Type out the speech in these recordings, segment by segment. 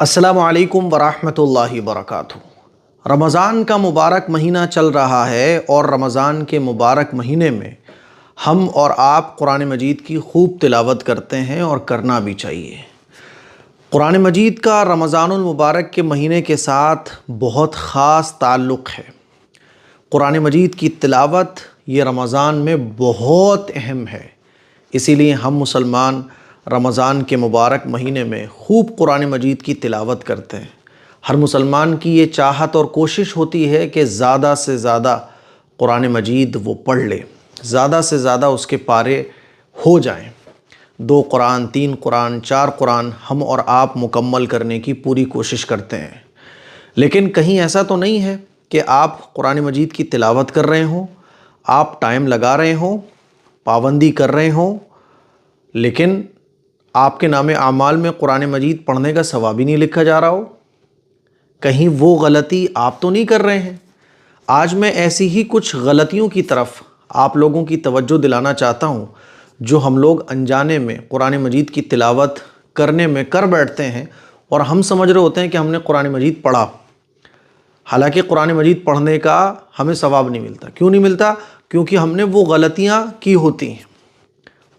السلام علیکم ورحمۃ اللہ وبرکاتہ۔ رمضان کا مبارک مہینہ چل رہا ہے اور رمضان کے مبارک مہینے میں ہم اور آپ قرآن مجید کی خوب تلاوت کرتے ہیں اور کرنا بھی چاہیے۔ قرآن مجید کا رمضان المبارک کے مہینے کے ساتھ بہت خاص تعلق ہے۔ قرآن مجید کی تلاوت یہ رمضان میں بہت اہم ہے، اسی لیے ہم مسلمان رمضان کے مبارک مہینے میں خوب قرآن مجید کی تلاوت کرتے ہیں۔ ہر مسلمان کی یہ چاہت اور کوشش ہوتی ہے کہ زیادہ سے زیادہ قرآن مجید وہ پڑھ لے، زیادہ سے زیادہ اس کے پارے ہو جائیں۔ 2 قرآن، 3 قرآن، 4 قرآن ہم اور آپ مکمل کرنے کی پوری کوشش کرتے ہیں۔ لیکن کہیں ایسا تو نہیں ہے کہ آپ قرآن مجید کی تلاوت کر رہے ہوں، آپ ٹائم لگا رہے ہوں، پابندی کر رہے ہوں، لیکن آپ کے نام اعمال میں قرآن مجید پڑھنے کا ثواب ہی نہیں لکھا جا رہا ہو؟ کہیں وہ غلطی آپ تو نہیں کر رہے ہیں؟ آج میں ایسی ہی کچھ غلطیوں کی طرف آپ لوگوں کی توجہ دلانا چاہتا ہوں جو ہم لوگ انجانے میں قرآن مجید کی تلاوت کرنے میں کر بیٹھتے ہیں اور ہم سمجھ رہے ہوتے ہیں کہ ہم نے قرآن مجید پڑھا، حالانکہ قرآن مجید پڑھنے کا ہمیں ثواب نہیں ملتا۔ کیوں نہیں ملتا؟ کیونکہ ہم نے وہ غلطیاں کی ہوتی ہیں۔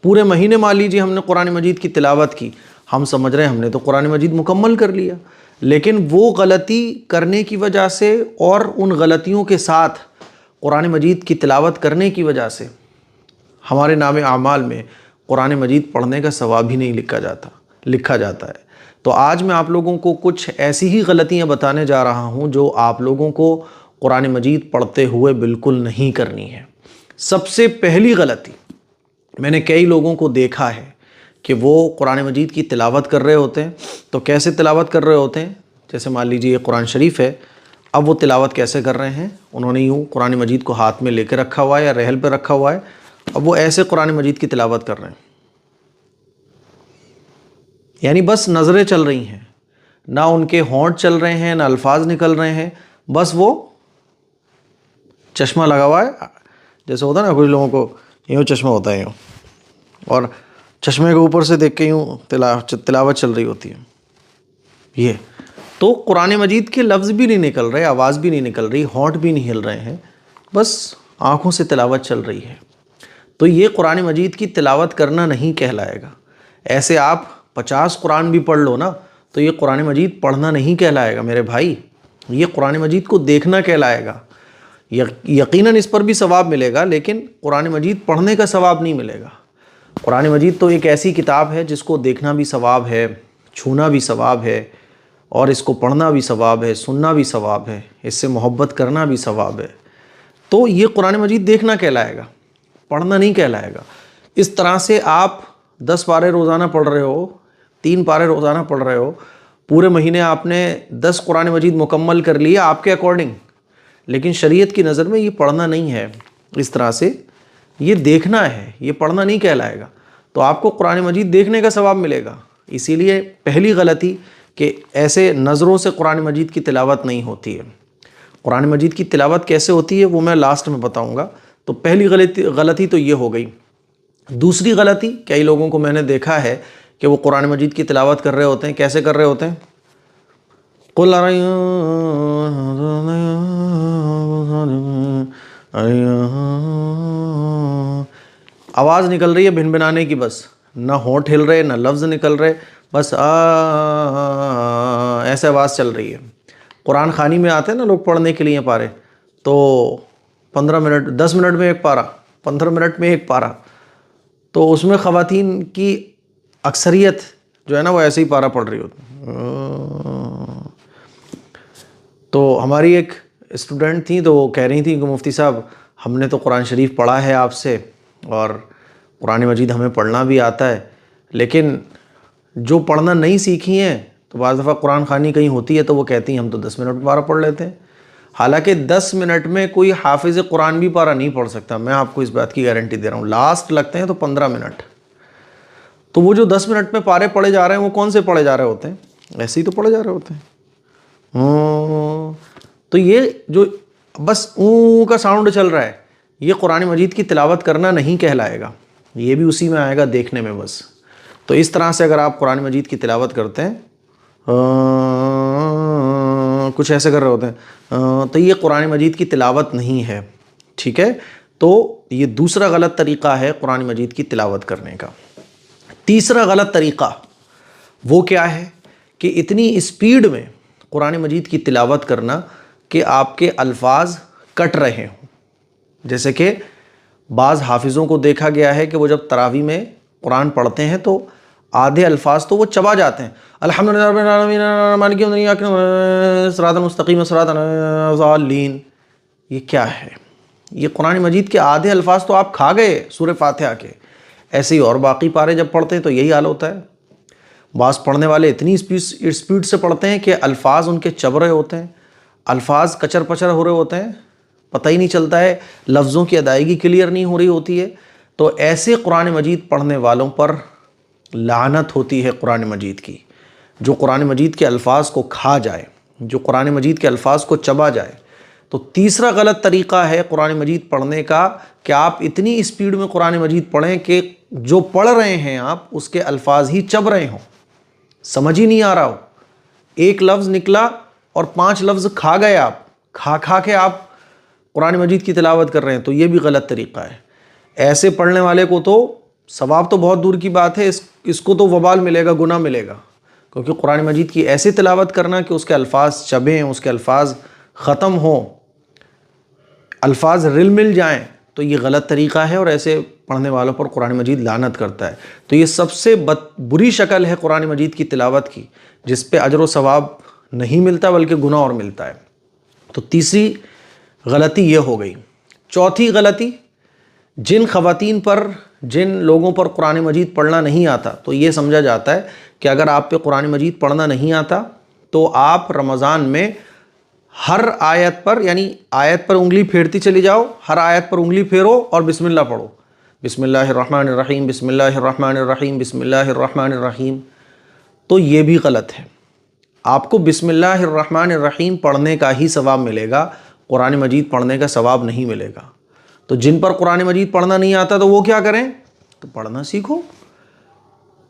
پورے مہینے مان لیجیے ہم نے قرآن مجید کی تلاوت کی، ہم سمجھ رہے ہیں ہم نے تو قرآن مجید مکمل کر لیا، لیکن وہ غلطی کرنے کی وجہ سے اور ان غلطیوں کے ساتھ قرآن مجید کی تلاوت کرنے کی وجہ سے ہمارے نام اعمال میں قرآن مجید پڑھنے کا ثواب ہی نہیں لکھا جاتا ہے۔ تو آج میں آپ لوگوں کو کچھ ایسی ہی غلطیاں بتانے جا رہا ہوں جو آپ لوگوں کو قرآن مجید پڑھتے ہوئے بالکل نہیں کرنی ہے۔ سب سے پہلی غلطی، میں نے کئی لوگوں کو دیکھا ہے کہ وہ قرآن مجید کی تلاوت کر رہے ہوتے ہیں تو کیسے تلاوت کر رہے ہوتے ہیں؟ جیسے مان لیجیے یہ قرآن شریف ہے، اب وہ تلاوت کیسے کر رہے ہیں؟ انہوں نے یوں قرآن مجید کو ہاتھ میں لے کے رکھا ہوا ہے یا رحل پہ رکھا ہوا ہے، اب وہ ایسے قرآن مجید کی تلاوت کر رہے ہیں، یعنی بس نظریں چل رہی ہیں، نہ ان کے ہونٹ چل رہے ہیں، نہ الفاظ نکل رہے ہیں، بس وہ چشمہ لگا ہوا ہے، جیسے ہوتا ہے نا کچھ لوگوں کو یوں چشمہ ہوتا ہے یوں، اور چشمے کے اوپر سے دیکھ کے یوں تلاوت چل رہی ہوتی ہے۔ یہ تو قرآن مجید کے لفظ بھی نہیں نکل رہے، آواز بھی نہیں نکل رہی، ہونٹ بھی نہیں ہل رہے ہیں، بس آنکھوں سے تلاوت چل رہی ہے، تو یہ قرآن مجید کی تلاوت کرنا نہیں کہلائے گا۔ ایسے آپ 50 قرآن بھی پڑھ لو نا تو یہ قرآن مجید پڑھنا نہیں کہلائے گا میرے بھائی، یہ قرآن مجید کو دیکھنا کہلائے گا۔ یقیناً اس پر بھی ثواب ملے گا، لیکن قرآن مجید پڑھنے کا ثواب نہیں ملے گا۔ قرآن مجید تو ایک ایسی کتاب ہے جس کو دیکھنا بھی ثواب ہے، چھونا بھی ثواب ہے، اور اس کو پڑھنا بھی ثواب ہے، سننا بھی ثواب ہے، اس سے محبت کرنا بھی ثواب ہے۔ تو یہ قرآن مجید دیکھنا کہلائے گا، پڑھنا نہیں کہلائے گا۔ اس طرح سے آپ 10 پارے روزانہ پڑھ رہے ہو، 3 پارے روزانہ پڑھ رہے ہو، پورے مہینے آپ نے 10 قرآن مجید مکمل کر لیا آپ کے اکارڈنگ، لیکن شریعت کی نظر میں یہ پڑھنا نہیں ہے۔ اس طرح سے یہ دیکھنا ہے، یہ پڑھنا نہیں کہلائے گا، تو آپ کو قرآن مجید دیکھنے کا ثواب ملے گا۔ اسی لیے پہلی غلطی کہ ایسے نظروں سے قرآن مجید کی تلاوت نہیں ہوتی ہے۔ قرآن مجید کی تلاوت کیسے ہوتی ہے وہ میں لاسٹ میں بتاؤں گا۔ تو پہلی غلطی تو یہ ہو گئی۔ دوسری غلطی، کئی لوگوں کو میں نے دیکھا ہے کہ وہ قرآن مجید کی تلاوت کر رہے ہوتے ہیں، کیسے کر رہے ہوتے ہیں؟ آواز نکل رہی ہے بھنبھنانے کی، بس نہ ہونٹ ہل رہے، نہ لفظ نکل رہے، بس ایسے آواز چل رہی ہے۔ قرآن خوانی میں آتے ہیں نا لوگ پڑھنے کے لیے پارے، تو 15 منٹ 10 منٹ میں ایک پارہ، 15 منٹ میں ایک پارہ، تو اس میں خواتین کی اکثریت جو ہے نا وہ ایسے ہی پارہ پڑھ رہی ہوتی۔ تو ہماری ایک اسٹوڈنٹ تھی تو وہ کہہ رہی تھی کہ مفتی صاحب ہم نے تو قرآن شریف پڑھا ہے آپ سے اور قرآن مجید ہمیں پڑھنا بھی آتا ہے، لیکن جو پڑھنا نہیں سیکھی ہیں تو بعض دفعہ قرآن خوانی کہیں ہوتی ہے تو وہ کہتی ہیں ہم تو 10 منٹ میں پارہ پڑھ لیتے ہیں، حالانکہ 10 منٹ میں کوئی حافظ قرآن بھی پارہ نہیں پڑھ سکتا، میں آپ کو اس بات کی گارنٹی دے رہا ہوں۔ لاسٹ لگتے ہیں تو 15 منٹ، تو وہ جو 10 منٹ میں پارے پڑھے جا رہے ہیں وہ کون سے پڑھے جا رہے ہوتے ہیں؟ ایسے ہی تو پڑھے جا رہے ہوتے ہیں۔ تو یہ جو بس اوں کا ساؤنڈ چل رہا ہے، یہ قرآن مجید کی تلاوت کرنا نہیں کہلائے گا، یہ بھی اسی میں آئے گا، دیکھنے میں بس۔ تو اس طرح سے اگر آپ قرآن مجید کی تلاوت کرتے ہیں کچھ ایسے کر رہے ہوتے ہیں، تو یہ قرآن مجید کی تلاوت نہیں ہے، ٹھیک ہے؟ تو یہ دوسرا غلط طریقہ ہے قرآن مجید کی تلاوت کرنے کا۔ تیسرا غلط طریقہ وہ کیا ہے کہ اتنی اسپیڈ میں قرآن مجید کی تلاوت کرنا کہ آپ کے الفاظ کٹ رہے ہوں۔ جیسے کہ بعض حافظوں کو دیکھا گیا ہے کہ وہ جب تراویح میں قرآن پڑھتے ہیں تو آدھے الفاظ تو وہ چبا جاتے ہیں، الحمدللہ رب العالمین مالک یوم الدین صراط المستقیم صراط الضالین۔ یہ کیا ہے؟ یہ قرآن مجید کے آدھے الفاظ تو آپ کھا گئے سورہ فاتحہ کے۔ ایسے ہی اور باقی پارے جب پڑھتے ہیں تو یہی حال ہوتا ہے۔ بعض پڑھنے والے اتنی اسپیڈ سے پڑھتے ہیں کہ الفاظ ان کے چب رہے ہوتے ہیں، الفاظ کچر پچر ہو رہے ہوتے ہیں، پتہ ہی نہیں چلتا ہے، لفظوں کی ادائیگی کلیئر نہیں ہو رہی ہوتی ہے۔ تو ایسے قرآن مجید پڑھنے والوں پر لعنت ہوتی ہے قرآن مجید کی، جو قرآن مجید کے الفاظ کو کھا جائے، جو قرآن مجید کے الفاظ کو چبا جائے۔ تو تیسرا غلط طریقہ ہے قرآن مجید پڑھنے کا کہ آپ اتنی اسپیڈ میں قرآن مجید پڑھیں کہ جو پڑھ رہے ہیں آپ اس کے الفاظ ہی چب رہے ہوں، سمجھ ہی نہیں آ رہا ہو، ایک لفظ نکلا اور 5 لفظ کھا گئے، آپ کھا کے آپ قرآن مجید کی تلاوت کر رہے ہیں، تو یہ بھی غلط طریقہ ہے۔ ایسے پڑھنے والے کو تو ثواب تو بہت دور کی بات ہے، اس کو تو وبال ملے گا، گناہ ملے گا، کیونکہ قرآن مجید کی ایسی تلاوت کرنا کہ اس کے الفاظ چبیں، اس کے الفاظ ختم ہوں، الفاظ رل مل جائیں، تو یہ غلط طریقہ ہے اور ایسے پڑھنے والوں پر قرآن مجید لعنت کرتا ہے۔ تو یہ سب سے بری شکل ہے قرآن مجید کی تلاوت کی، جس پہ اجر و ثواب نہیں ملتا بلکہ گناہ اور ملتا ہے۔ تو تیسری غلطی یہ ہو گئی۔ چوتھی غلطی، جن خواتین پر، جن لوگوں پر قرآن مجید پڑھنا نہیں آتا، تو یہ سمجھا جاتا ہے کہ اگر آپ پہ قرآن مجید پڑھنا نہیں آتا تو آپ رمضان میں ہر آیت پر، یعنی آیت پر انگلی پھیرتی چلی جاؤ، ہر آیت پر انگلی پھیرو اور بسم اللہ پڑھو، بسم اللہ الرحمن الرحیم، بسم اللہ الرحمن الرحیم، بسم اللہ الرحمن الرحیم۔ تو یہ بھی غلط ہے۔ آپ کو بسم اللہ الرحمن الرحیم پڑھنے کا ہی ثواب ملے گا، قرآن مجید پڑھنے کا ثواب نہیں ملے گا۔ تو جن پر قرآن مجید پڑھنا نہیں آتا تو وہ کیا کریں؟ تو پڑھنا سیکھو۔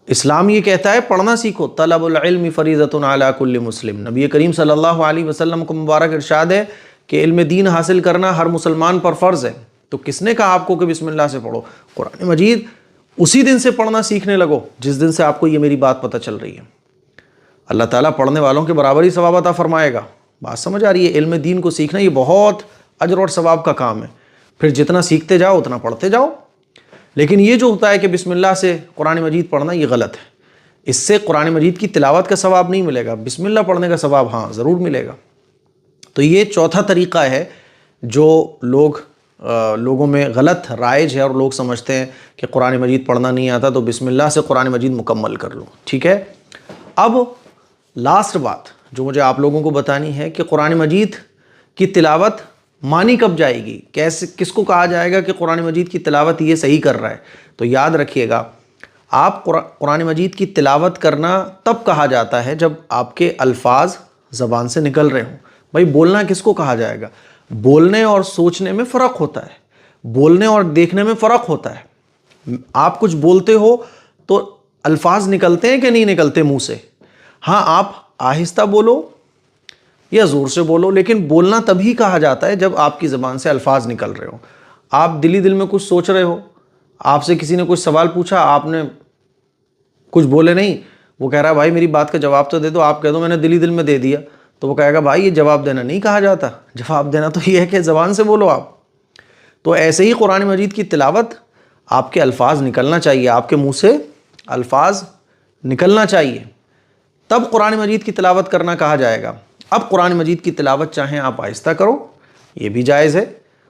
اسلام یہ کہتا ہے پڑھنا سیکھو، طلب العلم فریضۃ علی کل مسلم۔ نبی کریم صلی اللہ علیہ وسلم کو مبارک ارشاد ہے کہ علم دین حاصل کرنا ہر مسلمان پر فرض ہے۔ تو کس نے کہا آپ کو کہ بسم اللہ سے پڑھو؟ قرآن مجید اسی دن سے پڑھنا سیکھنے لگو جس دن سے آپ کو یہ میری بات پتہ چل رہی ہے۔ اللہ تعالیٰ پڑھنے والوں کے برابر ہی ثواب عطا فرمائے گا۔ بات سمجھ آ رہی ہے؟ علم دین کو سیکھنا یہ بہت اجر اور ثواب کا کام ہے، پھر جتنا سیکھتے جاؤ اتنا پڑھتے جاؤ۔ لیکن یہ جو ہوتا ہے کہ بسم اللہ سے قرآن مجید پڑھنا، یہ غلط ہے۔ اس سے قرآن مجید کی تلاوت کا ثواب نہیں ملے گا، بسم اللہ پڑھنے کا ثواب ہاں ضرور ملے گا۔ تو یہ چوتھا طریقہ ہے جو لوگوں میں غلط رائج ہے، اور لوگ سمجھتے ہیں کہ قرآن مجید پڑھنا نہیں آتا تو بسم اللہ سے قرآن مجید مکمل کر لو، ٹھیک ہے۔ اب لاسٹ بات جو مجھے آپ لوگوں کو بتانی ہے کہ قرآن مجید کی تلاوت مانی کب جائے گی، کیسے، کس کو کہا جائے گا کہ قرآن مجید کی تلاوت یہ صحیح کر رہا ہے؟ تو یاد رکھیے گا، آپ قرآن مجید کی تلاوت کرنا تب کہا جاتا ہے جب آپ کے الفاظ زبان سے نکل رہے ہوں۔ بھائی بولنا کس کو کہا جائے گا؟ بولنے اور سوچنے میں فرق ہوتا ہے، بولنے اور دیکھنے میں فرق ہوتا ہے۔ آپ کچھ بولتے ہو تو الفاظ نکلتے ہیں کہ نہیں نکلتے منہ سے؟ ہاں، آپ آہستہ بولو یا زور سے بولو، لیکن بولنا تبھی کہا جاتا ہے جب آپ کی زبان سے الفاظ نکل رہے ہو۔ آپ دلی دل میں کچھ سوچ رہے ہو، آپ سے کسی نے کچھ سوال پوچھا، آپ نے کچھ بولے نہیں، وہ کہہ رہا ہے بھائی میری بات کا جواب تو دے دو، آپ کہہ دو میں نے دلی دل میں دے دیا، تو وہ کہے گا بھائی یہ جواب دینا نہیں کہا جاتا، جواب دینا تو یہ ہے کہ زبان سے بولو آپ۔ تو ایسے ہی قرآن مجید کی تلاوت، آپ کے الفاظ نکلنا چاہیے، آپ کے منہ سے الفاظ نکلنا چاہیے، تب قرآن مجید کی تلاوت کرنا کہا جائے گا۔ اب قرآن مجید کی تلاوت چاہیں آپ آہستہ کرو، یہ بھی جائز ہے،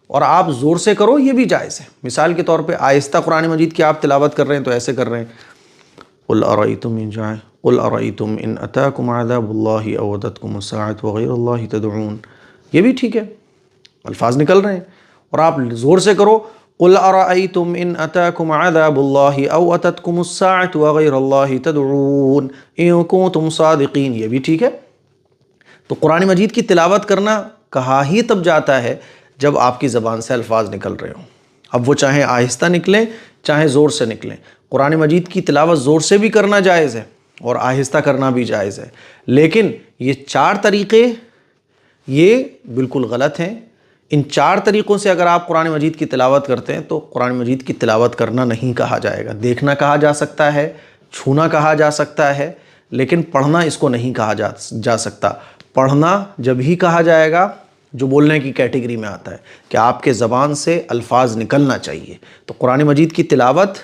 اور آپ زور سے کرو، یہ بھی جائز ہے۔ مثال کے طور پہ آہستہ قرآن مجید کی آپ تلاوت کر رہے ہیں تو ایسے کر رہے ہیں، قل ارأیتم ان اتاکم عذاب اللہ او اتتکم الساعۃ وغیر اللہ تدعون، یہ بھی ٹھیک ہے، الفاظ نکل رہے ہیں۔ اور آپ زور سے کرو، قل ارأیتم ان اتاکم عذاب اللہ او اتتکم الساعۃ وغیر اللہ تدعون ان کنتم صادقین، یہ بھی ٹھیک ہے۔ تو قرآن مجید کی تلاوت کرنا کہا ہی تب جاتا ہے جب آپ کی زبان سے الفاظ نکل رہے ہوں، اب وہ چاہیں آہستہ نکلیں چاہیں زور سے نکلیں۔ قرآن مجید کی تلاوت زور سے بھی کرنا جائز ہے اور آہستہ کرنا بھی جائز ہے، لیکن یہ 4 طریقے یہ بالکل غلط ہیں۔ ان 4 طریقوں سے اگر آپ قرآن مجید کی تلاوت کرتے ہیں تو قرآن مجید کی تلاوت کرنا نہیں کہا جائے گا۔ دیکھنا کہا جا سکتا ہے، چھونا کہا جا سکتا ہے، لیکن پڑھنا اس کو نہیں کہا جا سکتا۔ پڑھنا جب ہی کہا جائے گا جو بولنے کی کیٹیگری میں آتا ہے کہ آپ کے زبان سے الفاظ نکلنا چاہیے۔ تو قرآن مجید کی تلاوت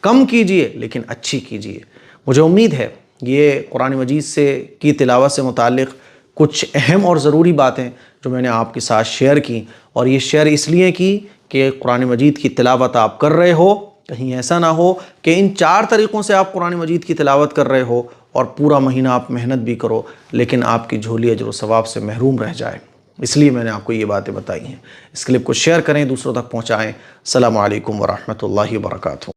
کم کیجئے لیکن اچھی کیجئے۔ مجھے امید ہے یہ قرآن مجید کی تلاوت سے متعلق کچھ اہم اور ضروری باتیں جو میں نے آپ کے ساتھ شیئر کی، اور یہ شیئر اس لیے کی کہ قرآن مجید کی تلاوت آپ کر رہے ہو، کہیں ایسا نہ ہو کہ ان 4 طریقوں سے آپ قرآن مجید کی تلاوت کر رہے ہو اور پورا مہینہ آپ محنت بھی کرو لیکن آپ کی جھولی اجر و ثواب سے محروم رہ جائے۔ اس لیے میں نے آپ کو یہ باتیں بتائی ہیں۔ اس کلپ کو شیئر کریں، دوسروں تک پہنچائیں۔ السلام علیکم ورحمۃ اللہ وبرکاتہ۔